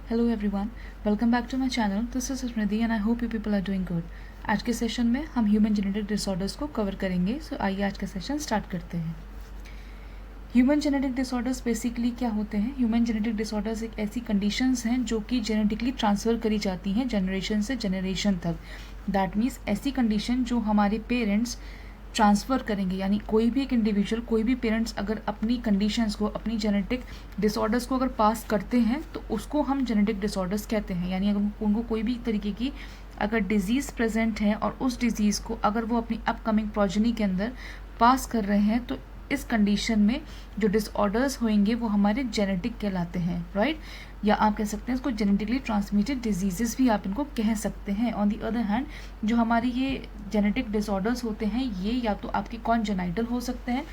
Hello everyone, welcome back to my channel. This is Smriti and I hope you people are doing good. आज के session में हम human genetic disorders को cover करेंगे। So आइए आज का सेशन स्टार्ट करते हैं। ह्यूमन जेनेटिक डिसऑर्डर्स बेसिकली क्या होते हैं? ह्यूमन जेनेटिक डिसऑर्डर्स एक ऐसी कंडीशंस हैं जो कि जेनेटिकली ट्रांसफ़र करी जाती हैं जनरेशन से जनरेशन तक। दैट मीन्स ऐसी कंडीशन जो हमारे पेरेंट्स ट्रांसफ़र करेंगे, यानी कोई भी एक इंडिविजुअल, कोई भी पेरेंट्स अगर अपनी कंडीशंस को, अपनी जेनेटिक डिसऑर्डर्स को अगर पास करते हैं तो उसको हम जेनेटिक डिसऑर्डर्स कहते हैं। यानी अगर उनको कोई भी तरीके की अगर डिजीज़ प्रेजेंट है और उस डिजीज़ को अगर वो अपनी अपकमिंग प्रोजेनी के अंदर पास कर रहे हैं तो इस कंडीशन में जो डिसऑर्डर्स होंगे वो हमारे जेनेटिक कहलाते हैं, राइट? या आप कह सकते हैं इसको जेनेटिकली ट्रांसमिटेड डिजीजेस भी आप इनको कह सकते हैं। ऑन दी अदर हैंड जो हमारे ये जेनेटिक डिसऑर्डर्स होते हैं ये या तो आपके कॉन्जेनाइटल हो सकते हैं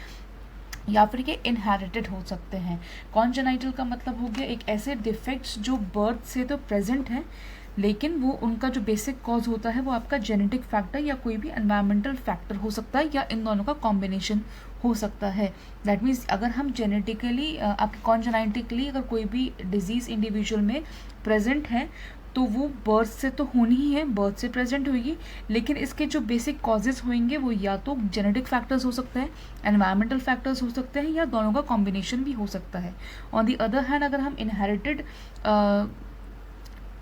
या फिर ये इनहेरिटेड हो सकते हैं। कॉन्जेनाइटल का मतलब हो गया एक ऐसे डिफेक्ट्स जो बर्थ से तो प्रेजेंट हैं लेकिन वो उनका जो बेसिक कॉज होता है वो आपका जेनेटिक फैक्टर या कोई भी एनवायरमेंटल फैक्टर हो सकता है या इन दोनों का कॉम्बिनेशन हो सकता है। दैट मीन्स अगर हम जेनेटिकली आपके कॉन्जेनाइटिकली अगर कोई भी डिजीज़ इंडिविजुअल में प्रेजेंट है तो वो बर्थ से तो होनी ही है, बर्थ से प्रेजेंट होगी, लेकिन इसके जो बेसिक कॉजेज होंगे वो या तो जेनेटिक फैक्टर्स हो सकते हैं, एनवायरमेंटल फैक्टर्स हो सकते हैं या दोनों का कॉम्बिनेशन भी हो सकता है। ऑन दी अदर हैंड अगर हम इनहेरिटेड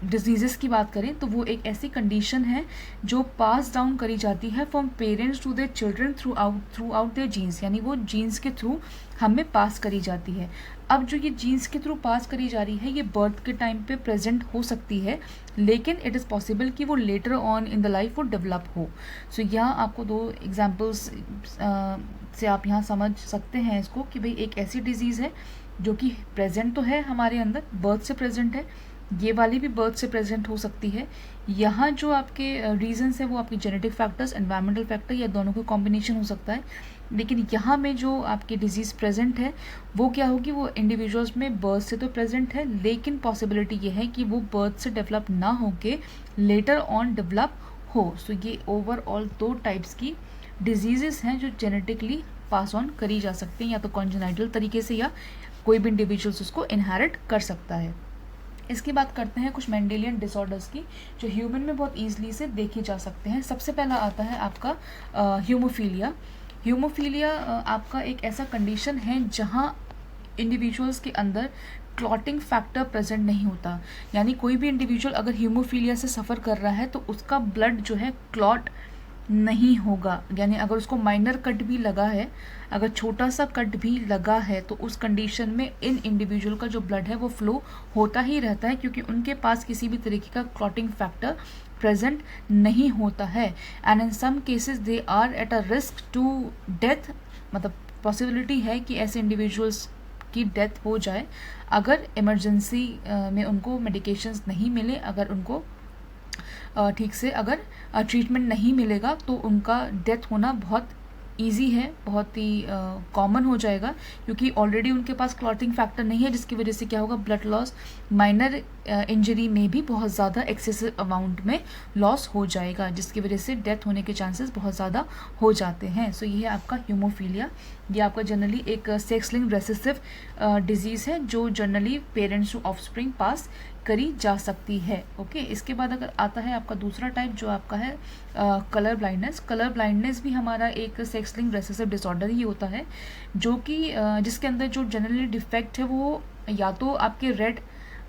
डिजीज़ की बात करें तो वो एक ऐसी कंडीशन है जो पास डाउन करी जाती है from parents to their children throughout their genes, यानी वो जीन्स के थ्रू हमें पास करी जाती है। अब जो ये जीन्स के थ्रू पास करी जा रही है ये बर्थ के टाइम पे प्रेजेंट हो सकती है लेकिन इट इज़ पॉसिबल कि वो later on in the life वो डेवलप हो। सो यहाँ आपको दो एग्जाम्पल्स से आप यहाँ समझ सकते हैं इसको कि भाई एक ऐसी डिजीज़ है जो कि प्रेजेंट तो है हमारे अंदर, बर्थ से प्रेजेंट है, ये वाली भी बर्थ से प्रेजेंट हो सकती है। यहाँ जो आपके रीजंस है वो आपके जेनेटिक फैक्टर्स, एनवायरमेंटल फैक्टर या दोनों का कॉम्बिनेशन हो सकता है। लेकिन यहाँ में जो आपकी डिजीज़ प्रेजेंट है वो क्या होगी, वो इंडिविजुअल्स में बर्थ से तो प्रेजेंट है लेकिन पॉसिबिलिटी ये है कि वो बर्थ से डेवलप ना होके लेटर ऑन डेवलप हो। सो ये ओवरऑल दो टाइप्स की डिजीज़ेस हैं जो जेनेटिकली पास ऑन करी जा सकती हैं, या तो कॉन्जेनाइटल तरीके से या कोई भी इंडिविजुअल्स उसको इनहेरिट कर सकता है। इसकी बात करते हैं कुछ मेंडेलियन डिसऑर्डर्स की जो ह्यूमन में बहुत ईजिली से देखे जा सकते हैं। सबसे पहला आता है आपका हीमोफीलिया। हीमोफीलिया आपका एक ऐसा कंडीशन है जहां इंडिविजुअल्स के अंदर क्लॉटिंग फैक्टर प्रेजेंट नहीं होता। यानी कोई भी इंडिविजुअल अगर हीमोफीलिया से सफ़र कर रहा है तो उसका ब्लड जो है क्लॉट नहीं होगा। यानी अगर उसको माइनर कट भी लगा है, अगर छोटा सा कट भी लगा है तो उस कंडीशन में इन इंडिविजुअल का जो ब्लड है वो फ्लो होता ही रहता है क्योंकि उनके पास किसी भी तरीके का क्लॉटिंग फैक्टर प्रेजेंट नहीं होता है। And in some cases they are at a risk to death, मतलब पॉसिबिलिटी है कि ऐसे इंडिविजुअल्स की डेथ हो जाए अगर इमरजेंसी में उनको मेडिकेशंस नहीं मिले, अगर उनको ठीक से अगर ट्रीटमेंट नहीं मिलेगा तो उनका डेथ होना बहुत ईजी है, बहुत ही कॉमन हो जाएगा क्योंकि ऑलरेडी उनके पास क्लॉटिंग फैक्टर नहीं है, जिसकी वजह से क्या होगा, ब्लड लॉस माइनर इंजरी में भी बहुत ज़्यादा एक्सेसिव अमाउंट में लॉस हो जाएगा, जिसकी वजह से डेथ होने के चांसेस बहुत ज़्यादा हो जाते हैं। सो ये है आपका हीमोफीलिया। ये आपका जनरली एक सेक्स लिंक्ड रेसेसिव डिजीज़ है जो जनरली पेरेंट्स टू ऑफस्प्रिंग पास करी जा सकती है। ओके, इसके बाद अगर आता है आपका दूसरा टाइप जो आपका है कलर ब्लाइंडनेस। कलर ब्लाइंडनेस भी हमारा एक सेक्स लिंक्ड रेसेसिव डिसऑर्डर ही होता है जो कि जिसके अंदर जो जनरली डिफेक्ट है वो या तो आपके रेड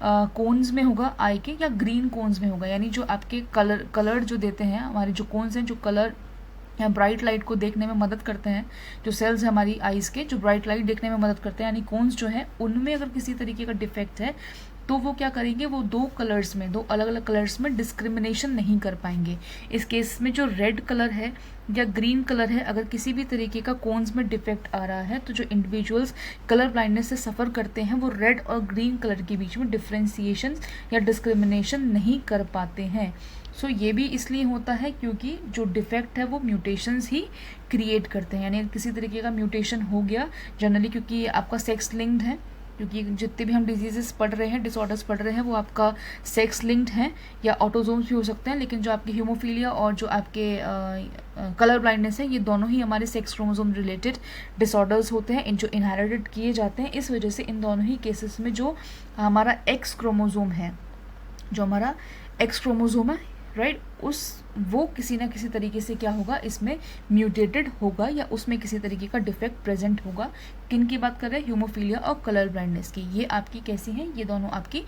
कोन्स में होगा आई के या ग्रीन कोन्स में होगा। यानी जो आपके कलर जो देते हैं, हमारे जो कोन्स हैं जो कलर या ब्राइट लाइट को देखने में मदद करते हैं, जो सेल्स हैं हमारी आइज़ के जो ब्राइट लाइट देखने में मदद करते हैं, यानी कोन्स जो है उनमें अगर किसी तरीके का डिफेक्ट है तो वो क्या करेंगे, वो दो कलर्स में, दो अलग अलग कलर्स में डिस्क्रिमिनेशन नहीं कर पाएंगे। इस केस में जो रेड कलर है या ग्रीन कलर है, अगर किसी भी तरीके का कोन्स में डिफेक्ट आ रहा है तो जो इंडिविजुअल्स कलर ब्लाइंडनेस से सफ़र करते हैं वो रेड और ग्रीन कलर के बीच में डिफ्रेंसिएशन या डिस्क्रिमिनेशन नहीं कर पाते हैं। सो ये भी इसलिए होता है क्योंकि जो डिफेक्ट है वो म्यूटेशंस ही क्रिएट करते हैं। यानी किसी तरीके का म्यूटेशन हो गया जनरली, क्योंकि आपका सेक्स लिंक्ड है, क्योंकि जितने भी हम डिजीजेस पढ़ रहे हैं, डिसऑर्डर्स पढ़ रहे हैं, वो आपका सेक्स लिंक्ड हैं या ऑटोजोम्स भी हो सकते हैं। लेकिन जो आपकी हीमोफीलिया और जो आपके कलर ब्लाइंडनेस है ये दोनों ही हमारे सेक्स क्रोमोसोम रिलेटेड डिसऑर्डर्स होते हैं, इन जो इनहेरिटेड किए जाते हैं। इस वजह से इन दोनों ही केसेस में जो हमारा एक्स क्रोमोसोम है जो हमारा एक्स क्रोमोसोम है, राइट, वो किसी ना किसी तरीके से क्या होगा, इसमें म्यूटेटेड होगा या उसमें किसी तरीके का डिफेक्ट प्रेजेंट होगा। किन की बात कर रहे हैं, हीमोफीलिया और कलर ब्लाइंडनेस की। ये आपकी कैसी हैं, ये दोनों आपकी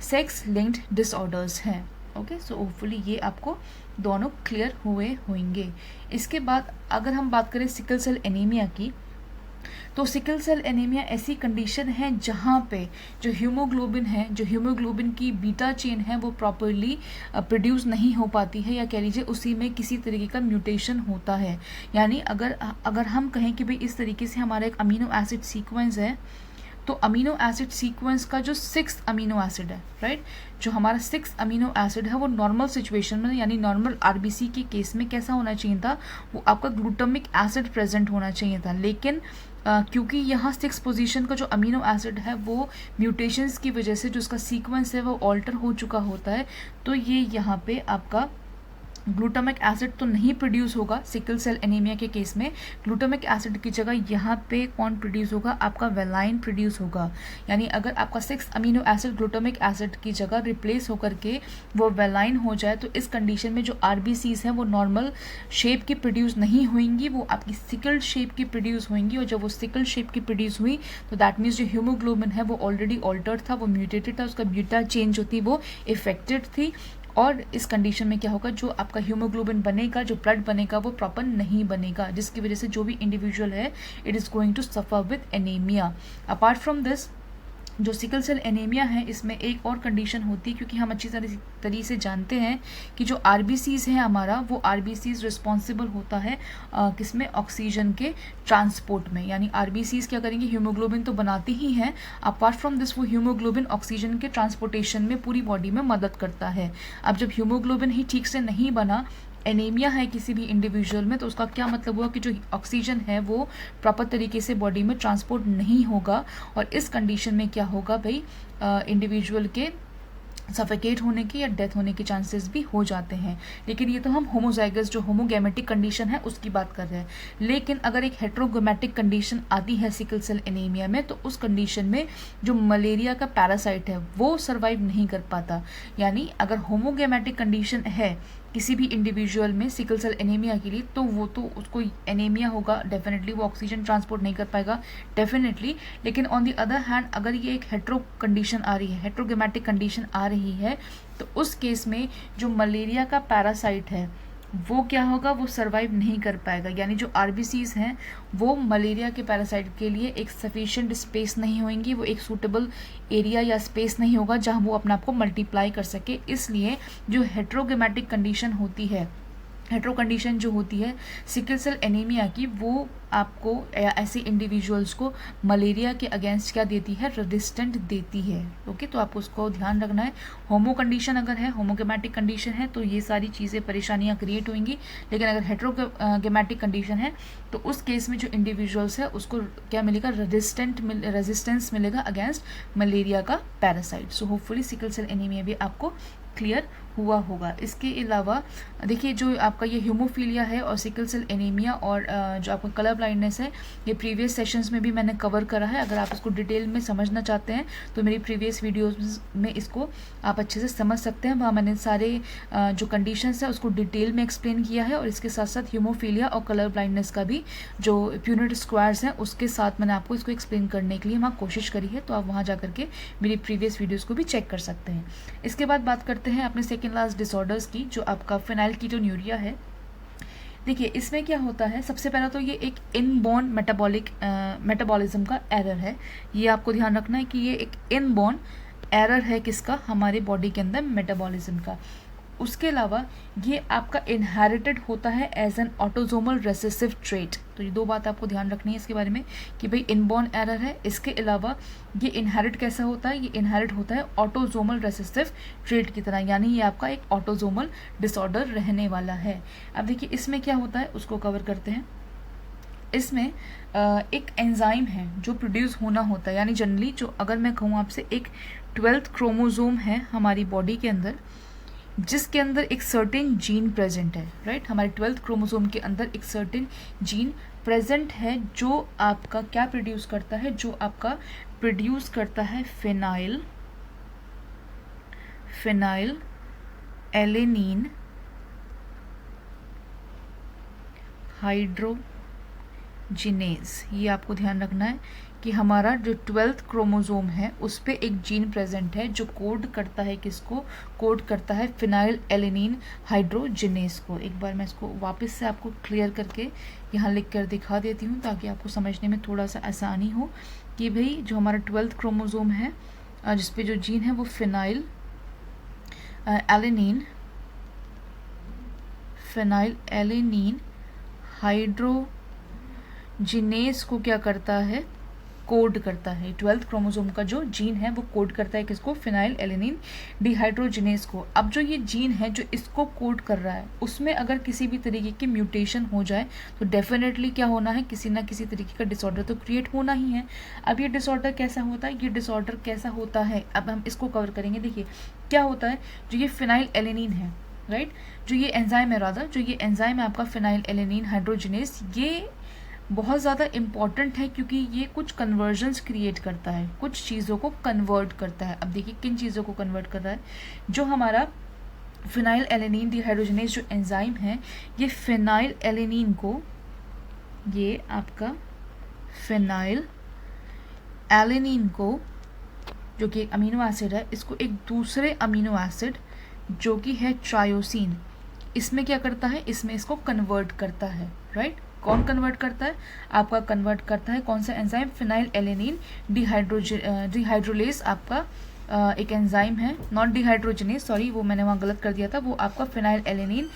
सेक्स लिंक्ड डिसऑर्डर्स हैं। ओके, सो होपफुली ये आपको दोनों क्लियर हुए होंगे। इसके बाद अगर हम बात करें सिकल सेल एनीमिया की, तो सिकल सेल एनीमिया ऐसी कंडीशन है जहाँ पे जो हीमोग्लोबिन है, जो हीमोग्लोबिन की बीटा चेन है, वो प्रॉपरली प्रोड्यूस नहीं हो पाती है, या कह लीजिए उसी में किसी तरीके का म्यूटेशन होता है। यानी अगर हम कहें कि भाई इस तरीके से हमारा एक अमीनो एसिड सीक्वेंस है, तो अमीनो एसिड सीक्वेंस का जो 6th अमीनो एसिड है, राइट, जो हमारा 6th अमीनो एसिड है, वो नॉर्मल सिचुएशन में यानी नॉर्मल आरबीसी के केस में कैसा होना चाहिए था, वो आपका ग्लूटामिक एसिड प्रेजेंट होना चाहिए था। लेकिन क्योंकि यहाँ 6th पोजीशन का जो अमीनो एसिड है वो म्यूटेशंस की वजह से जो उसका सीक्वेंस है वो ऑल्टर हो चुका होता है, तो ये यहाँ पे आपका ग्लूटामिक एसिड तो नहीं प्रोड्यूस होगा। सिकल सेल एनीमिया के केस में ग्लूटामिक एसिड की जगह यहाँ पे कौन प्रोड्यूस होगा, आपका वेलाइन प्रोड्यूस होगा। यानी अगर आपका 6th amino acid glutamic acid की जगह रिप्लेस होकर के वो वेलाइन हो जाए, तो इस कंडीशन में जो आरबीसीज हैं वो नॉर्मल शेप की प्रोड्यूस नहीं होंगी, वो आपकी सिकल शेप की प्रोड्यूस होंगी। और जब वो सिकल शेप की प्रोड्यूस हुई तो दैट मीन्स जो हीमोग्लोबिन है वो ऑलरेडी ऑल्टर्ड था, वो म्यूटेटेड था, उसका बीटा चेन जो थी वो इफेक्टेड थी। और इस कंडीशन में क्या होगा, जो आपका हीमोग्लोबिन बनेगा, जो ब्लड बनेगा, वो प्रॉपर नहीं बनेगा, जिसकी वजह से जो भी इंडिविजुअल है it is going to suffer with anaemia. Apart from this, जो सिकल सेल एनीमिया है इसमें एक और कंडीशन होती है, क्योंकि हम अच्छी तरीके से जानते हैं कि जो आरबीसीज है हमारा, वो आरबीसीज रिस्पॉन्सिबल होता है किसमें, ऑक्सीजन के ट्रांसपोर्ट में। यानी आरबीसीज क्या करेंगे, हीमोग्लोबिन तो बनाती ही हैं, अपार्ट फ्रॉम दिस वो हीमोग्लोबिन ऑक्सीजन के ट्रांसपोर्टेशन में पूरी बॉडी में मदद करता है। अब जब हीमोग्लोबिन ही ठीक से नहीं बना, एनीमिया है किसी भी इंडिविजुअल में, तो उसका क्या मतलब हुआ कि जो ऑक्सीजन है वो प्रॉपर तरीके से बॉडी में ट्रांसपोर्ट नहीं होगा, और इस कंडीशन में क्या होगा भाई, इंडिविजुअल के सफोकेट होने की या डेथ होने के चांसेस भी हो जाते हैं। लेकिन ये तो हम होमोजाइगस जो होमोगैमेटिक कंडीशन है उसकी बात कर रहे हैं। लेकिन अगर एक हेट्रोगैमेटिक कंडीशन आती है सिकल सेल एनीमिया में, तो उस कंडीशन में जो मलेरिया का पैरासाइट है वो सर्वाइव नहीं कर पाता। यानी अगर होमोगैमेटिक कंडीशन है किसी भी इंडिविजुअल में सिकल सेल एनीमिया के लिए, तो वो तो उसको एनीमिया होगा डेफिनेटली, वो ऑक्सीजन ट्रांसपोर्ट नहीं कर पाएगा डेफिनेटली। लेकिन ऑन द अदर हैंड अगर ये एक हेट्रो कंडीशन आ रही है, हेट्रोगैमेटिक कंडीशन आ रही है, तो उस केस में जो मलेरिया का पैरासाइट है वो क्या होगा, वो सर्वाइव नहीं कर पाएगा। यानी जो आरबीसीज हैं वो मलेरिया के पैरासाइट के लिए एक सफिशिएंट स्पेस नहीं होंगी, वो एक सूटेबल एरिया या स्पेस नहीं होगा जहां वो अपने आप को मल्टीप्लाई कर सके। इसलिए जो हेट्रोगैमेटिक कंडीशन होती है, हेट्रो कंडीशन जो होती है सिकल सेल एनीमिया की, वो आपको ऐसे इंडिविजुअल्स को मलेरिया के अगेंस्ट क्या देती है, रेजिस्टेंट देती है। ओके, तो आपको उसको ध्यान रखना है। होमो कंडीशन अगर है, होमोगैमेटिक कंडीशन है, तो ये सारी चीज़ें परेशानियां क्रिएट होंगी। लेकिन अगर हेट्रोगैमेटिक कंडीशन है तो उस केस में जो इंडिविजुअल्स है उसको क्या मिलेगा, रेजिस्टेंस मिलेगा अगेंस्ट मलेरिया का parasite. So hopefully sickle cell anaemia भी आपको क्लियर हुआ होगा। इसके अलावा देखिए जो आपका ये हीमोफीलिया है और सिकल सेल एनीमिया और जो आपका कलर ब्लाइंडनेस है, ये प्रीवियस सेशंस में भी मैंने कवर करा है। अगर आप इसको डिटेल में समझना चाहते हैं तो मेरी प्रीवियस वीडियोस में इसको आप अच्छे से समझ सकते हैं। वहाँ मैंने सारे जो कंडीशंस है उसको डिटेल में एक्सप्लेन किया है, और इसके साथ साथ हीमोफीलिया और कलर ब्लाइंडनेस का भी जो प्यूनेट स्क्वायर्स हैं उसके साथ मैंने आपको इसको एक्सप्लेन करने के लिए वहाँ कोशिश करी है। तो आप वहाँ जा करके मेरी प्रीवियस वीडियोज़ को भी चेक कर सकते हैं। इसके बाद बात करते हैं अपने सेकेंड लास्ट डिसऑर्डर्स की, जो आपका फेनाइलकीटोन्यूरिया है। देखिए इसमें क्या होता है, सबसे पहला तो ये एक इनबॉर्न मेटाबॉलिज्म का एरर है। ये आपको ध्यान रखना है कि ये एक इनबॉर्न एरर है किसका, हमारे बॉडी के अंदर मेटाबॉलिज्म का। उसके अलावा ये आपका इनहेरिटेड होता है as an autosomal recessive trait. तो ये दो बात आपको ध्यान रखनी है इसके बारे में कि भाई इनबॉर्न एरर है। इसके अलावा ये इनहेरिट कैसा होता है, ये इनहेरिट होता है ऑटोजोमल रेसेसिव ट्रेट की तरह, यानी ये आपका एक ऑटोजोमल डिसऑर्डर रहने वाला है। अब देखिए इसमें क्या होता है उसको कवर करते हैं। इसमें एक एंजाइम है जो प्रोड्यूस होना होता है, यानी जनरली जो अगर मैं कहूँ आपसे एक 12th क्रोमोसोम है हमारी बॉडी के अंदर, जिसके अंदर एक सर्टेन जीन प्रेजेंट है, राइट। हमारे 12th क्रोमोसोम के अंदर एक सर्टेन जीन प्रेजेंट है जो आपका क्या प्रोड्यूस करता है, जो आपका प्रोड्यूस करता है फिनाइल एलेनीन हाइड्रोजिनेज। ये आपको ध्यान रखना है कि हमारा जो 12th क्रोमोसोम है उस पे एक जीन प्रेजेंट है जो कोड करता है किसको, कोड करता है फिनाइल एलेनीन हाइड्रोजिनेज को। एक बार मैं इसको वापस से आपको क्लियर करके यहाँ लिख कर दिखा देती हूँ ताकि आपको समझने में थोड़ा सा आसानी हो कि भाई जो हमारा 12th क्रोमोसोम है जिस पे जो जीन है वो फिनाइल एलेनीन हाइड्रोजिनेज को क्या करता है, कोड करता है। 12th क्रोमोसोम का जो जीन है वो कोड करता है किसको, फिनाइल एलेनीन डिहाइड्रोजिनेज को। अब जो ये जीन है जो इसको कोड कर रहा है उसमें अगर किसी भी तरीके की म्यूटेशन हो जाए तो डेफिनेटली क्या होना है, किसी ना किसी तरीके का डिसऑर्डर तो क्रिएट होना ही है। अब ये डिसऑर्डर कैसा होता है, ये डिसऑर्डर कैसा होता है अब हम इसको कवर करेंगे। देखिए क्या होता है, जो ये फिनाइल एलेनीन है, राइट, जो ये एंजाइम है, राधा जो ये एंजाइम है आपका फिनाइल एलेनीन हाइड्रोजिनेज, ये बहुत ज़्यादा इम्पॉर्टेंट है क्योंकि ये कुछ कन्वर्जन्स क्रिएट करता है, कुछ चीज़ों को कन्वर्ट करता है। अब देखिए किन चीज़ों को कन्वर्ट कर रहा है, जो हमारा फिनाइल एलेनीन डिहाइड्रोजिनेज जो एंजाइम है ये फिनाइल एलेनीन को, ये आपका फिनाइल एलेनीन को जो कि एक अमीनो एसिड है, इसको एक दूसरे अमीनो एसिड जो कि है ट्रायोसिन, इसमें क्या करता है, इसमें इसको कन्वर्ट करता है, राइट। कौन कन्वर्ट करता है, आपका कन्वर्ट करता है कौन सा एंजाइम, फिनाइल एलेनीन डिहाइड्रोलेज आपका एक एंजाइम है, नॉट डिहाइड्रोजिनेज, सॉरी वो मैंने वहाँ गलत कर दिया था, वो आपका फिनाइल एलेनीन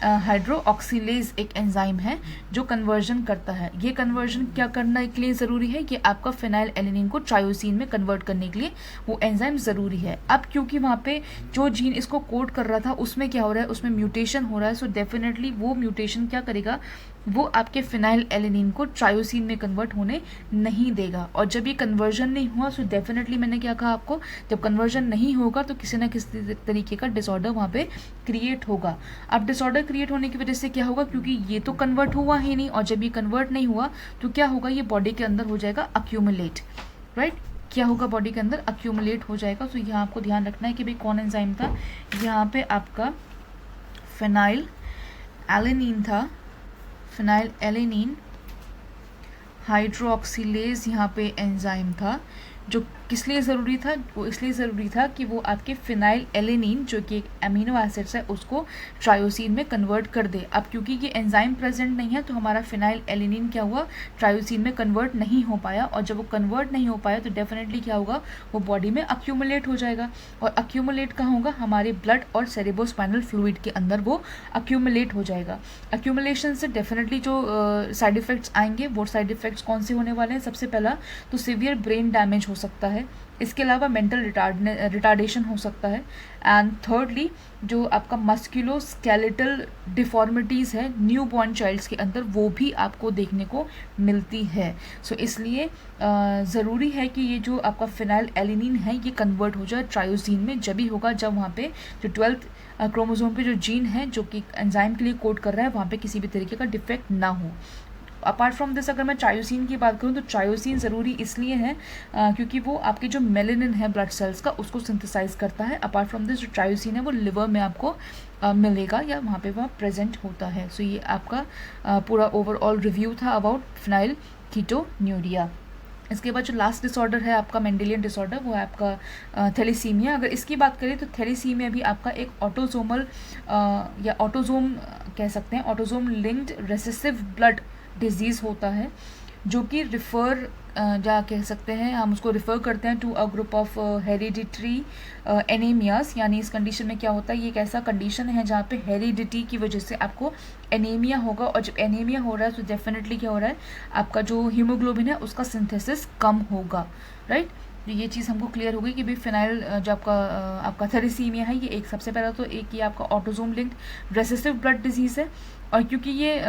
हाइड्रोक्सिलेज एक एंजाइम है जो कन्वर्जन करता है। ये कन्वर्जन क्या करने के लिए ज़रूरी है कि आपका फिनाइल एलेनीन को ट्रायोसिन में कन्वर्ट करने के लिए वो एंजाइम ज़रूरी है। अब क्योंकि वहाँ पे जो जीन इसको कोड कर रहा था उसमें क्या हो रहा है, उसमें म्यूटेशन हो रहा है, सो डेफिनेटली वो म्यूटेशन क्या करेगा, वो आपके फिनाइल एलेनीन को ट्रायोसिन में कन्वर्ट होने नहीं देगा। और जब ये कन्वर्जन नहीं हुआ सो डेफिनेटली मैंने क्या कहा आपको, जब कन्वर्जन नहीं होगा तो किसी ना किसी तरीके का डिसऑर्डर वहाँ पे क्रिएट होगा। अब डिसऑर्डर क्रिएट होने की वजह से क्या होगा, क्योंकि ये तो कन्वर्ट हुआ ही नहीं, और जब ये कन्वर्ट नहीं हुआ तो क्या होगा, ये बॉडी के अंदर हो जाएगा अक्यूमुलेट, राइट। क्या होगा, बॉडी के अंदर अक्यूमुलेट हो जाएगा। तो यहाँ आपको ध्यान रखना है कि भाई कौन एंजाइम था, यहाँ पे आपका फिनाइल एलेनीन था, फिनाइल एलेनीन हाइड्रोक्सिलेज यहाँ पे एंजाइम था जो किस लिए ज़रूरी था, वो इसलिए ज़रूरी था कि वो आपके फिनाइल एलेनीन जो कि एक अमीनो एसिड्स है उसको ट्रायोसिन में कन्वर्ट कर दे। अब क्योंकि ये एंजाइम प्रेजेंट नहीं है तो हमारा फिनाइल एलेनीन क्या हुआ, ट्रायोसिन में कन्वर्ट नहीं हो पाया, और जब वो कन्वर्ट नहीं हो पाया तो डेफिनेटली क्या होगा, वो बॉडी में अक्यूमुलेट हो जाएगा। और अक्यूमुलेट कहाँ होगा, हमारे ब्लड और सेरेब्रोस्पाइनल फ्लूइड के अंदर वो अक्यूमुलेट हो जाएगा। अक्यूमुलेशन से डेफिनेटली जो साइड इफ़ेक्ट्स आएंगे वो साइड इफ़ेक्ट्स कौन से होने वाले हैं, सबसे पहला तो सीवियर ब्रेन डैमेज हो सकता है, इसके अलावा मेंटल रिटार्डेशन हो सकता है, एंड थर्डली जो आपका मस्कुलोस्केलेटल डिफॉर्मिटीज़ है न्यू बॉर्न चाइल्ड्स के अंदर वो भी आपको देखने को मिलती है। सो इसलिए ज़रूरी है कि ये जो आपका फिनाइल एलेनीन है ये कन्वर्ट हो जाए ट्रायोसिन में, जब ही होगा जब वहाँ पे जो 12th क्रोमोसोम पे जो जीन है जो कि एंजाइम के लिए कोड कर रहा है वहाँ पे किसी भी तरीके का डिफेक्ट ना हो। अपार्ट फ्रॉम दिस अगर मैं ट्रायोसिन की बात करूँ तो ट्रायोसिन ज़रूरी इसलिए है क्योंकि वो आपके जो मेलेनिन है ब्लड सेल्स का उसको सिंथेसाइज करता है। अपार्ट फ्रॉम दिस जो ट्रायोसिन है वो लिवर में आपको मिलेगा या वहाँ पे वह प्रेजेंट होता है। सो ये आपका पूरा ओवरऑल रिव्यू था अबाउट फिनाइल कीटोन्यूरिया। इसके बाद जो लास्ट डिसऑर्डर है आपका मेंडेलियन डिसऑर्डर वो है आपका थैलेसीमिया। अगर इसकी बात करें तो थैलेसीमिया भी आपका एक ऑटोसोमल या ऑटोजोम कह सकते हैं, autosome linked recessive blood disease होता है जो कि या कह सकते हैं हम उसको रिफ़र करते हैं to a group of hereditary anaemias. यानी इस कंडीशन में क्या होता है, ये एक ऐसा कंडीशन है जहाँ पे हेरिडिटी की वजह से आपको एनीमिया होगा, और जब एनीमिया हो रहा है तो डेफिनेटली क्या हो रहा है, आपका जो हीमोग्लोबिन है उसका सिंथेसिस कम होगा, राइट। ये चीज़ हमको क्लियर हो गई कि भाई फिनाइल जो आपका थैलेसीमिया है ये एक सबसे पहला तो एक ये आपका autosome linked recessive blood disease है, और क्योंकि ये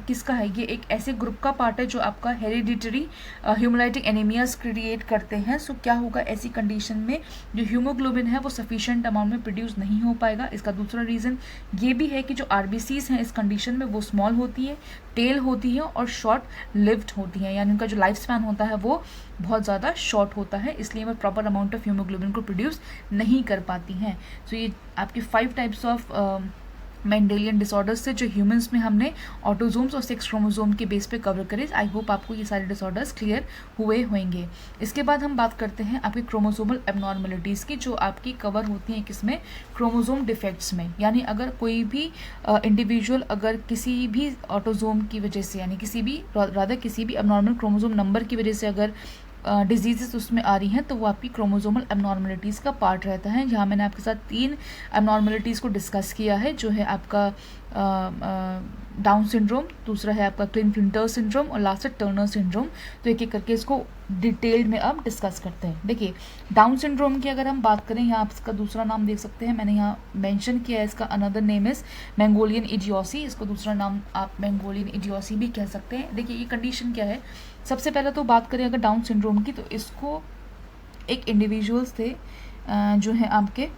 किसका है, ये एक ऐसे ग्रुप का पार्ट है जो आपका हेरिडिटरी ह्यूमोलाइटिक एनीमियाज क्रिएट करते हैं। सो क्या होगा ऐसी कंडीशन में, जो हीमोग्लोबिन है वो सफिशिएंट अमाउंट में प्रोड्यूस नहीं हो पाएगा। इसका दूसरा रीज़न ये भी है कि जो आरबीसीज हैं इस कंडीशन में वो स्मॉल होती है, टेल होती है और शॉर्ट लिव्ड होती है, यानी उनका जो लाइफ स्पैन होता है वो बहुत ज़्यादा शॉर्ट होता है, इसलिए वो प्रॉपर अमाउंट ऑफ हीमोग्लोबिन को प्रोड्यूस नहीं कर पाती हैं। सो ये आपके 5 टाइप्स ऑफ मेंडेलियन डिसऑर्डर्स से जो ह्यूमंस में हमने ऑटोजोम्स और 6 क्रोमोजोम के बेस पे कवर करे। आई होप आपको ये सारे डिसऑर्डर्स क्लियर हुए होंगे। इसके बाद हम बात करते हैं आपकी क्रोमोसोमल एबनॉर्मलिटीज़ की, जो आपकी कवर होती हैं किसमें, क्रोमोजोम डिफेक्ट्स में। यानी अगर कोई भी इंडिविजुअल अगर किसी भी ऑटोजोम की वजह से, यानी किसी भी रादर किसी भी एबनॉर्मल क्रोमोजोम नंबर की वजह से अगर डिजीज़ उसमें आ रही हैं तो वो आपकी क्रोमोसोमल एबनॉर्मलिटीज़ का पार्ट रहता है। यहाँ मैंने आपके साथ 3 एबनॉर्मलिटीज़ को डिस्कस किया है, जो है आपका डाउन सिंड्रोम, दूसरा है आपका क्लिन-फ्लिंटर सिंड्रोम और लास्ट है टर्नर सिंड्रोम। तो एक एक करके इसको डिटेल्ड में अब डिस्कस करते हैं। देखिए डाउन सिंड्रोम की अगर हम बात करें, यहाँ आप इसका दूसरा नाम देख सकते हैं, मैंने यहाँ मेंशन किया है इसका, अनदर नेम इज़ मंगोलियन इडियोसी। इसको दूसरा नाम आप मंगोलियन इडियोसी भी कह सकते हैं। देखिए ये कंडीशन क्या है, सबसे पहले तो बात करें अगर डाउन सिंड्रोम की, तो इसको एक इंडिविजुअल्स थे जो है आपके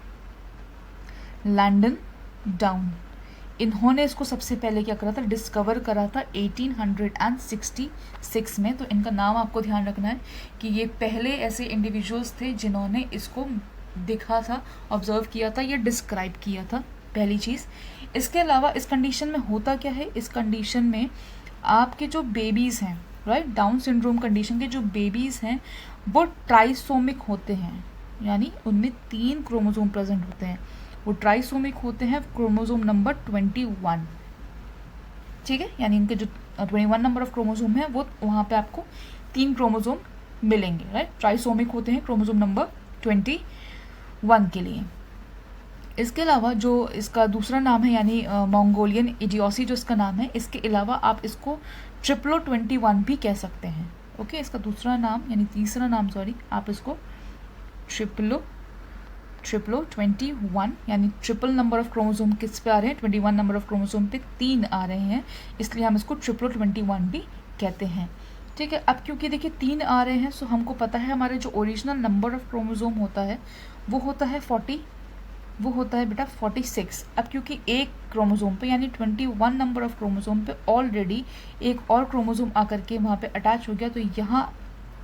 लैंडन डाउन, इन्होंने इसको सबसे पहले क्या करा था, डिस्कवर करा था 1866 में। तो इनका नाम आपको ध्यान रखना है कि ये पहले ऐसे इंडिविजुअल्स थे जिन्होंने इसको देखा था, ऑब्जर्व किया था, ये डिस्क्राइब किया था, पहली चीज़। इसके अलावा इस कंडीशन में होता क्या है, इस कंडीशन में आपके जो बेबीज़ हैं, राइट, डाउन सिंड्रोम कंडीशन के जो बेबीज़ हैं वो ट्राइसोमिक होते हैं, यानी उनमें 3 क्रोमोसोम प्रेजेंट होते हैं। वो ट्राइसोमिक होते हैं क्रोमोसोम नंबर 21, ठीक है, यानी इनके जो 21 नंबर ऑफ क्रोमोसोम है वो वहाँ पे आपको 3 क्रोमोसोम मिलेंगे, राइट। ट्राइसोमिक होते हैं क्रोमोसोम नंबर 21 के लिए। इसके अलावा जो इसका दूसरा नाम है, यानी मंगोलियन इडियोसी जो इसका नाम है, इसके अलावा आप इसको ट्रिप्लो 21 भी कह सकते हैं। ओके, इसका दूसरा नाम यानी तीसरा नाम सॉरी, आप इसको ट्रिप्लो 21, यानी ट्रिपल नंबर ऑफ क्रोमोसोम किस पे आ रहे हैं, 21 नंबर ऑफ क्रोमोसोम पे 3 आ रहे हैं, इसलिए हम इसको ट्रिप्लो 21 भी कहते हैं, ठीक है। अब क्योंकि देखिए 3 आ रहे हैं, सो हमको पता है हमारे जो ओरिजिनल नंबर ऑफ क्रोमोसोम होता है वो होता है 40, वो होता है बेटा 46। अब क्योंकि एक क्रोमोसोम पे यानी 21 नंबर ऑफ क्रोमोसोम पे ऑलरेडी एक और क्रोमोसोम आकर के वहाँ पे अटैच हो गया, तो यहाँ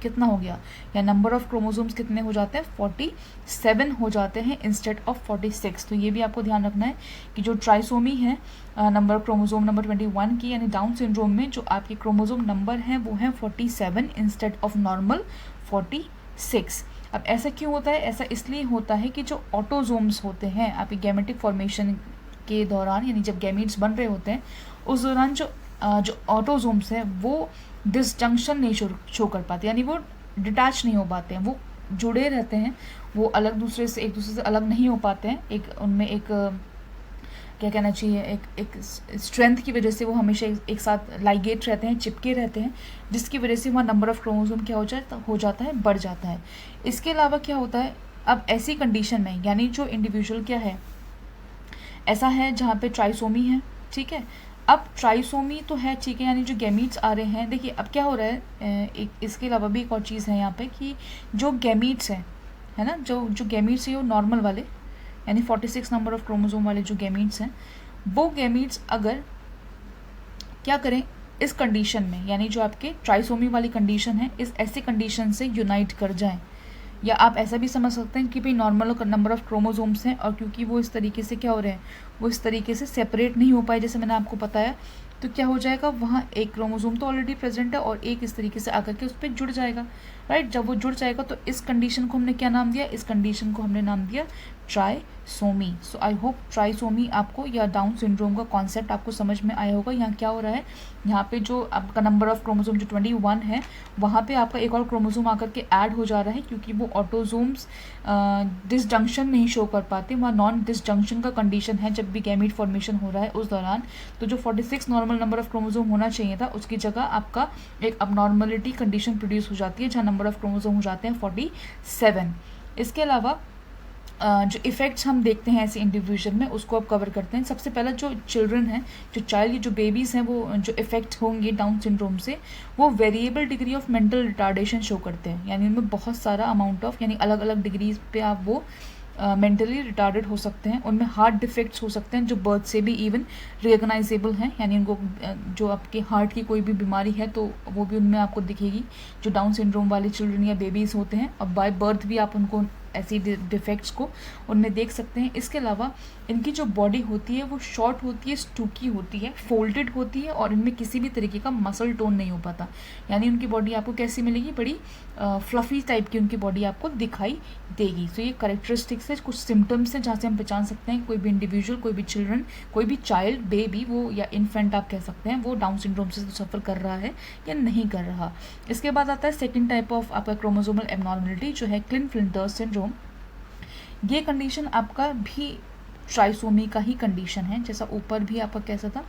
कितना हो गया, या नंबर ऑफ क्रोमोसोम्स कितने हो जाते हैं, 47 हो जाते हैं इंस्टेड ऑफ 46। तो ये भी आपको ध्यान रखना है कि जो ट्राइसोमी है नंबर ऑफ क्रोमोसोम नंबर 21 की, यानी डाउन सिंड्रोम में जो आपके क्रोमोसोम नंबर हैं वो हैं 47 इंस्टेड ऑफ नॉर्मल 46। अब ऐसा क्यों होता है, ऐसा इसलिए होता है कि जो ऑटोजोम्स होते हैं आपके गैमेटिक फॉर्मेशन के दौरान, यानी जब गैमीट्स बन रहे होते हैं उस दौरान जो ऑटोजोम्स हैं वो डिसजंक्शन नहीं शो कर पाते, यानी वो डिटैच नहीं हो पाते हैं, वो जुड़े रहते हैं, वो अलग दूसरे से एक दूसरे से अलग नहीं हो पाते हैं। एक उनमें एक क्या कहना चाहिए, एक स्ट्रेंथ की वजह से वो हमेशा एक साथ लाइगेट रहते हैं, चिपके रहते हैं, जिसकी वजह से वहाँ नंबर ऑफ क्रोमोसोम क्या हो जाता है, बढ़ जाता है। इसके अलावा क्या होता है, अब ऐसी कंडीशन में यानी जो इंडिविजुअल क्या है ऐसा है जहाँ पे ट्राइसोमी है, ठीक है। अब ट्राइसोमी तो है, ठीक है, यानी जो गैमीट्स आ रहे हैं, देखिए अब क्या हो रहा है, एक इसके अलावा भी एक और चीज़ है यहाँ पे कि जो गैमीट्स हैं, है ना, जो गैमीट्स है वो नॉर्मल वाले यानी 46 नंबर ऑफ क्रोमोसोम वाले जो गैमीट्स हैं, वो गैमीट्स अगर क्या करें इस कंडीशन में, यानी जो आपके ट्राइसोमी वाली कंडीशन है, इस ऐसी कंडीशन से यूनाइट कर जाएं, या आप ऐसा भी समझ सकते हैं कि भाई नॉर्मल नंबर ऑफ क्रोमोसोम्स हैं और क्योंकि वो इस तरीके से क्या हो रहे हैं, वो इस तरीके से सेपरेट नहीं हो पाए, जैसे मैंने आपको बताया, तो क्या हो जाएगा, वहाँ एक क्रोमोसोम तो ऑलरेडी प्रेजेंट है और एक इस तरीके से आकर के उस पर जुड़ जाएगा, राइट। जब वो जुड़ जाएगा तो इस कंडीशन को हमने क्या नाम दिया, इस कंडीशन को हमने नाम दिया trisomy. So I hope trisomy आपको या डाउन सिंड्रोम का कॉन्सेप्ट आपको समझ में आया होगा। यहाँ क्या हो रहा है, यहाँ पे जो आपका नंबर ऑफ क्रोमोसोम जो 21 है, वहाँ पे आपका एक और क्रोमोसोम आकर के ऐड हो जा रहा है, क्योंकि वो ऑटोजोम्स डिसजंक्शन नहीं शो कर पाते, वहाँ नॉन डिसजंक्शन का कंडीशन है जब भी गैमीट फॉर्मेशन हो रहा है उस दौरान। तो जो 46 नॉर्मल नंबर ऑफ क्रोमोसोम होना चाहिए था, उसकी जगह आपका एक अबनॉर्मलिटी कंडीशन प्रोड्यूस हो जाती है, जहाँ नंबर ऑफ क्रोमोसोम हो जाते हैं 47। इसके अलावा जो इफ़ेक्ट्स हम देखते हैं ऐसे इंडिविजुअल में उसको अब कवर करते हैं। सबसे पहला जो चिल्ड्रन हैं, जो चाइल्ड, जो बेबीज़ हैं, वो जो इफ़ेक्ट होंगे डाउन सिंड्रोम से, वो variable degree of mental retardation show करते हैं। यानी उनमें बहुत सारा अमाउंट ऑफ, यानी अलग अलग डिग्रीज पे आप वो मेंटली रिटार्डेड हो सकते हैं। उनमें हार्ट डिफेक्ट्स हो सकते हैं जो बर्थ से भी इवन रिकग्नाइजेबल हैं, यानी उनको जो आपके हार्ट की कोई भी बीमारी है तो वो भी उनमें आपको दिखेगी, जो डाउन सिंड्रोम वाले चिल्ड्रन या बेबीज़ होते हैं। और बाय बर्थ भी आप उनको ऐसी डिफेक्ट्स को उनमें देख सकते हैं। इसके अलावा इनकी जो बॉडी होती है वो शॉर्ट होती है, स्टूकी होती है, फोल्डेड होती है, और इनमें किसी भी तरीके का मसल टोन नहीं हो पाता। यानी उनकी बॉडी आपको कैसी मिलेगी, बड़ी फ्लफी टाइप की उनकी बॉडी आपको दिखाई देगी। तो ये करेक्टरिस्टिक्स है, कुछ सिम्टम्स हैं जहाँ से हम पहचान सकते हैं कोई भी इंडिविजुअल, कोई भी चिल्ड्रन, कोई भी चाइल्ड, बेबी वो या इन्फेंट आप कह सकते हैं, वो डाउन सिंड्रोम से सफ़र कर रहा है या नहीं कर रहा। इसके बाद आता है सेकेंड टाइप ऑफ आपका क्रोमोसोमल एबनॉर्मलिटी, जो है क्लिन-फिल्टर सिंड्रोम। ये कंडीशन आपका भी ट्राइसोमी का ही कंडीशन है, जैसा ऊपर भी आपका कैसा था,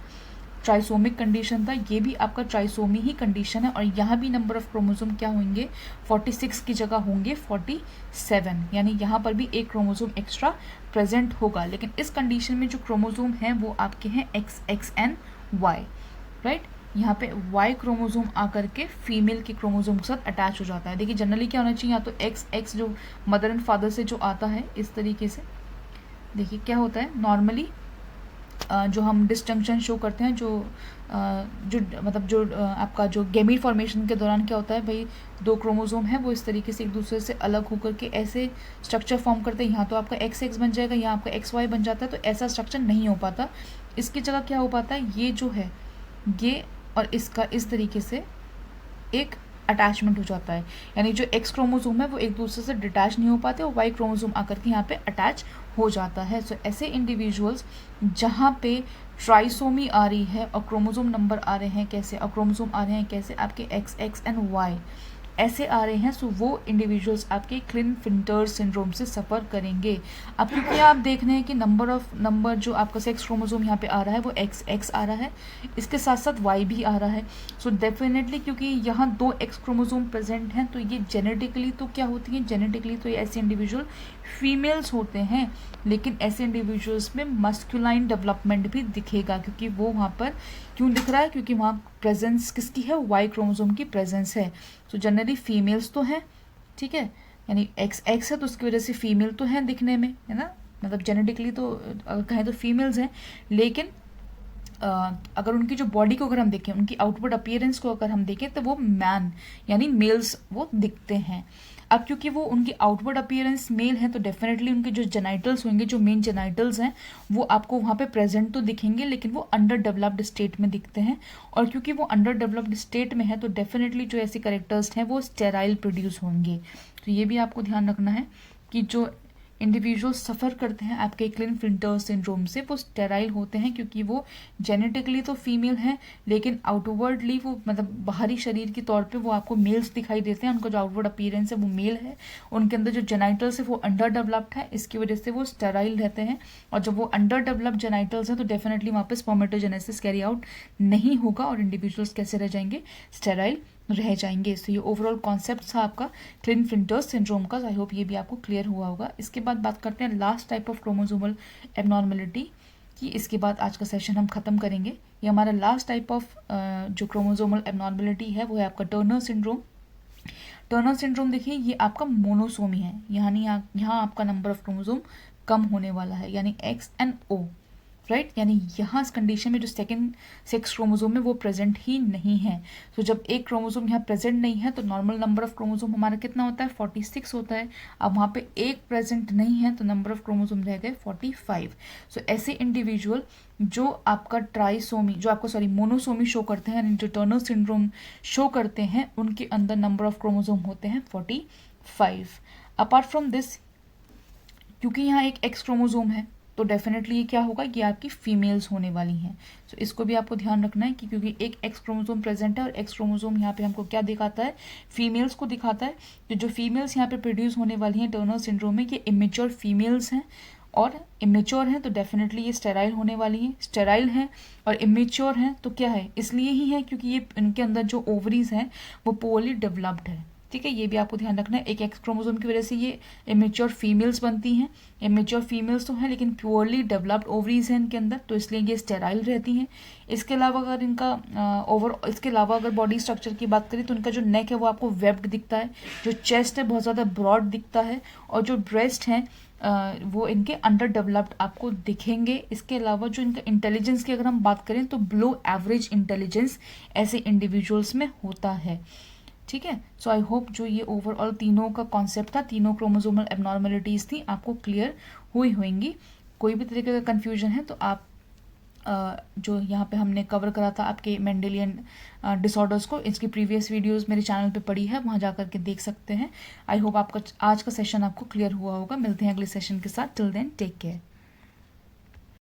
ट्राइसोमिक कंडीशन था, ये भी आपका ट्राइसोमी ही कंडीशन है। और यहाँ भी नंबर ऑफ क्रोमोसोम क्या होंगे, 46 की जगह होंगे 47, यानी यहाँ पर भी एक क्रोमोसोम एक्स्ट्रा प्रेजेंट होगा। लेकिन इस कंडीशन में जो क्रोमोसोम हैं वो आपके हैं X एंड Y, राइट। यहाँ पे Y क्रोमोसोम आकर के फीमेल के क्रोमोसोम के साथ अटैच हो जाता है। देखिए जनरली क्या होना चाहिए, या तो XX जो मदर एंड फादर से जो आता है इस तरीके से, देखिए क्या होता है नॉर्मली जो हम डिस्टिंक्शन शो करते हैं, जो मतलब जो आपका जो गेमीट फॉर्मेशन के दौरान क्या होता है भाई, दो क्रोमोसोम है वो इस तरीके से एक दूसरे से अलग होकर के ऐसे स्ट्रक्चर फॉर्म करते हैं। यहाँ तो आपका XX बन जाएगा, यहाँ आपका XY बन जाता है, तो ऐसा स्ट्रक्चर नहीं हो पाता। इसकी जगह क्या हो पाता है, ये जो है ये और इसका इस तरीके से एक अटैचमेंट हो जाता है। यानी जो X क्रोमोसोम है वो एक दूसरे से डिटैच नहीं हो पाते और Y क्रोमोसोम आकर के यहाँ पे अटैच हो जाता है। सो ऐसे इंडिविजुअल्स जहाँ पे ट्राइसोमी आ रही है और क्रोमोसोम नंबर आ रहे हैं कैसे, और क्रोमोसोम आ रहे हैं कैसे आपके XX एंड Y ऐसे आ रहे हैं, सो वो इंडिविजुअल्स आपके क्लिन-फिल्टर सिंड्रोम से सफ़र करेंगे। अब क्योंकि आप देख रहे हैं कि नंबर जो आपका सेक्स क्रोमोसोम यहाँ पे आ रहा है वो XX आ रहा है, इसके साथ साथ Y भी आ रहा है। सो डेफिनेटली क्योंकि यहाँ 2 X क्रोमोसोम प्रेजेंट हैं, तो ये जेनेटिकली तो क्या होती है, जेनेटिकली तो ये ऐसे इंडिविजुअल फीमेल्स होते हैं, लेकिन ऐसे इंडिविजुअल्स में मस्कुलाइन डेवलपमेंट भी दिखेगा। क्योंकि वो वहाँ पर क्यों दिख रहा है, क्योंकि वहाँ प्रेजेंस किसकी है, Y क्रोमोसोम की प्रेजेंस है। तो जनरली फीमेल्स तो हैं, ठीक है, यानी XX है तो उसकी वजह से फीमेल तो हैं दिखने में, है ना, मतलब जेनेटिकली तो अगर कहें तो फीमेल्स हैं। लेकिन अगर उनकी जो बॉडी को अगर हम देखें, उनकी आउटवर्ड अपीयरेंस को अगर हम देखें, तो वो मैन यानी मेल्स वो दिखते हैं। अब क्योंकि वो उनकी आउटवर्ड अपीयरेंस मेल है, तो डेफिनेटली उनके जो जेनाइटल्स होंगे, जो मेन जेनाइटल्स हैं, वो आपको वहाँ पे प्रेजेंट तो दिखेंगे, लेकिन वो अंडर डेवलप्ड स्टेट में दिखते हैं। और क्योंकि वो अंडर डेवलप्ड स्टेट में है, तो डेफिनेटली जो ऐसे कैरेक्टर्स हैं वो स्टेराइल प्रोड्यूस होंगे। तो ये भी आपको ध्यान रखना है कि जो इंडिविजुअल सफ़र करते हैं आपके क्लिन-फिल्टर सिंड्रोम से, वो स्टेराइल होते हैं, क्योंकि वो जेनेटिकली तो फीमेल हैं, लेकिन आउटवर्डली वो मतलब बाहरी शरीर के तौर पे वो आपको मेल्स दिखाई देते हैं। उनका जो आउटवर्ड अपीयरेंस है वो मेल है, उनके अंदर जो जेनाइटल्स है वो अंडर डेवलप्ड है, इसकी वजह से वो स्टेराइल रहते हैं। और जब वो अंडर डेवलप्ड जेनाइटल्स हैं, तो डेफिनेटली वहाँ पर स्पर्मेटोजेनेसिस कैरी आउट नहीं होगा और इंडिविजुअल्स कैसे रह जाएंगे, स्टेराइल रह जाएंगे। सो ये ओवरऑल कॉन्सेप्ट था आपका क्लिन-फिल्टर सिंड्रोम का। आई होप ये भी आपको क्लियर हुआ होगा। इसके बाद बात करते हैं last type of chromosomal abnormality की। इसके बाद आज का सेशन हम खत्म करेंगे। ये हमारा लास्ट टाइप ऑफ जो क्रोमोसोमल एबनॉर्मलिटी है वो है आपका टर्नर सिंड्रोम। टर्नर सिंड्रोम देखिए ये आपका मोनोसोमी है, यानी यहाँ आपका नंबर ऑफ क्रोमोसोम कम होने वाला है, यानी X एंड O, राइट। यानी यहाँ इस कंडीशन में जो सेकंड सेक्स क्रोमोसोम है वो प्रेजेंट ही नहीं है। तो जब एक क्रोमोसोम यहाँ प्रेजेंट नहीं है, तो नॉर्मल नंबर ऑफ क्रोमोसोम हमारा कितना होता है, 46 होता है। अब वहाँ पे एक प्रेजेंट नहीं है, तो नंबर ऑफ क्रोमोसोम रह गए 45। सो ऐसे इंडिविजुअल जो आपका ट्राइसोमी, जो आपको मोनोसोमी शो करते हैं, यानी जो टर्नर सिंड्रोम शो करते हैं, उनके अंदर नंबर ऑफ क्रोमोसोम होते हैं 45। अपार्ट फ्रॉम दिस, क्योंकि यहाँ एक X क्रोमोसोम है, तो डेफिनेटली ये क्या होगा, ये आपकी फीमेल्स होने वाली हैं। सो इसको भी आपको ध्यान रखना है कि क्योंकि एक X क्रोमोसोम प्रेजेंट है और X क्रोमोसोम यहाँ पे हमको क्या दिखाता है, फीमेल्स को दिखाता है। तो जो फीमेल्स यहाँ पे प्रोड्यूस होने वाली हैं टर्नर सिंड्रोम में, ये इमेच्योर फीमेल्स हैं और इमेच्योर हैं, तो डेफिनेटली ये स्टेराइल होने वाली हैं। स्टेराइल हैं और इमेच्योर हैं, तो क्या है, इसलिए ही है क्योंकि ये इनके अंदर जो ओवरीज हैं वो पोअरली डेवलप्ड है, ठीक है, ये भी आपको ध्यान रखना है। एक एक्स क्रोमोसोम की वजह से ये इमेच्योर फीमेल्स बनती हैं। इमेच्योर फीमेल्स तो हैं लेकिन प्योरली डेवलप्ड ओवरीज हैं इनके अंदर, तो इसलिए ये स्टेराइल रहती हैं। इसके अलावा अगर इनका इसके अलावा अगर बॉडी स्ट्रक्चर की बात करें तो इनका जो नेक है वो आपको वेब्ड दिखता है, जो चेस्ट है बहुत ज़्यादा ब्रॉड दिखता है, और जो ब्रेस्ट हैं वो इनके अंडर डेवलप्ड आपको दिखेंगे। इसके अलावा जो इनका इंटेलिजेंस की अगर हम बात करें तो बिलो एवरेज इंटेलिजेंस ऐसे इंडिविजुअल्स में होता है। ठीक है, सो आई होप जो ये ओवरऑल तीनों का कॉन्सेप्ट था, तीनों क्रोमोसोमल एबनॉर्मलिटीज़ थी, आपको क्लियर हुई होंगी। कोई भी तरीके का कन्फ्यूजन है तो आप जो यहाँ पे हमने कवर करा था आपके मेंडेलियन डिसऑर्डर्स को, इसकी प्रीवियस वीडियोस मेरे चैनल पे पड़ी है, वहाँ जा करके देख सकते हैं। आई होप आपका आज का सेशन आपको क्लियर हुआ होगा। मिलते हैं अगले सेशन के साथ। Till then take care.